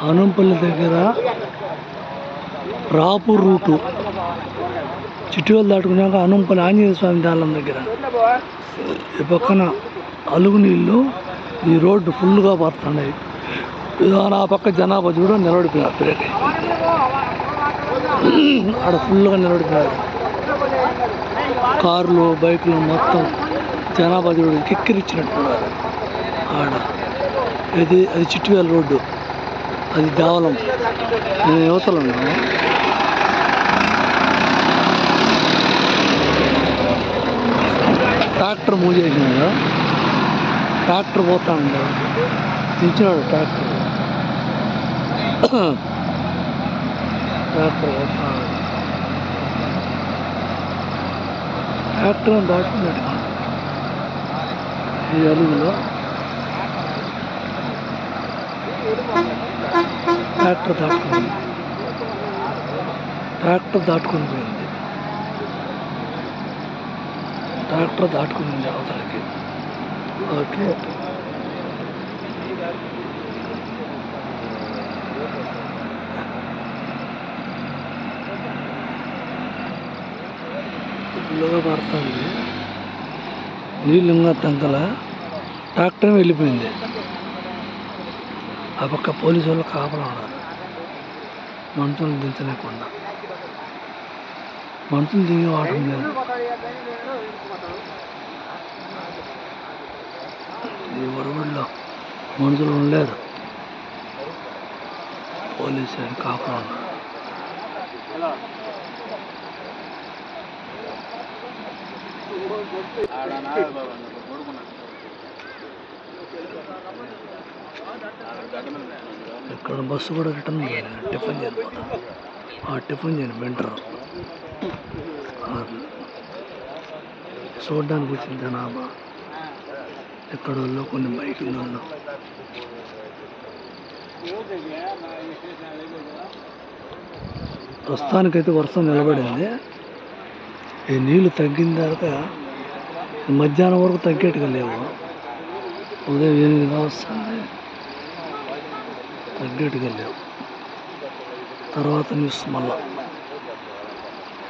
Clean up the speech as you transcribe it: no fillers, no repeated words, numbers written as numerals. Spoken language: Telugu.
ఆనంపల్లి దగ్గర రాపూర్ రూటు చిట్టివేలు దాటుకున్నాక ఆనంపల్లి ఆంజనేయ స్వామి దేవాలయం దగ్గర ఈ పక్కన అలుగు నీళ్ళు ఈ రోడ్డు ఫుల్గా పడుతున్నాయి. ఆ పక్క జనాభా చూడ నిలబడిపోయారు. బ్రేక్ ఆడ ఫుల్గా నిలబడిపోయారు. కార్లు బైకులు మొత్తం జనాభా చూడు కిక్కిరిచ్చినట్టున్నారు. ఆడ అది చిట్టివేల రోడ్డు, అది దేవాలయం. నేను యువతలు ఉన్నాను. ట్రాక్టర్ మూవ్ చేసినాడు, ట్రాక్టర్ పోతా ఉన్నాడు, దించినాడు ట్రాక్టర్ పోతా ఉన్నాడు. ట్రాక్టర్ దాటుకున్నాడు ఈ అలుగులో. ట్రాక్టర్ దాటుకుని పోయింది. ట్రాక్టర్ దాటుకునింది అవతలకి. ఓకే, ఫుల్గా పడుతుంది. నీళ్ళు ఇంకా తంకల. ట్రాక్టర్ వెళ్ళిపోయింది. ఆ పక్క పోలీసు వాళ్ళు కాపలా ఉన్నారు, మనుషులు దించలేకుండా. మనుషులు దిగి వాటం లేదు. ఈ వరవడిలో మనుషులు ఉండలేరు, పోలీసు అని కాపలా ఉన్నారు. ఇక్కడ బస్సు కూడా రిటర్న్ టిఫిన్ చేయకపోతా. ఆ టిఫిన్ చేయను బెంటర్ చూడడానికి వచ్చిన జనాభా. ఎక్కడ వాళ్ళు కొన్ని బైకులు ఉన్నాం. ప్రస్తుతానికైతే వర్షం నిలబడింది. ఈ నీళ్లు తగ్గిన తర్వాత మధ్యాహ్నం వరకు తగ్గేట్టుగా లేవు. ఉదయం 8 వస్తుంది, తగ్గేట్టుగా లేవు. తర్వాత న్యూస్ మళ్ళా.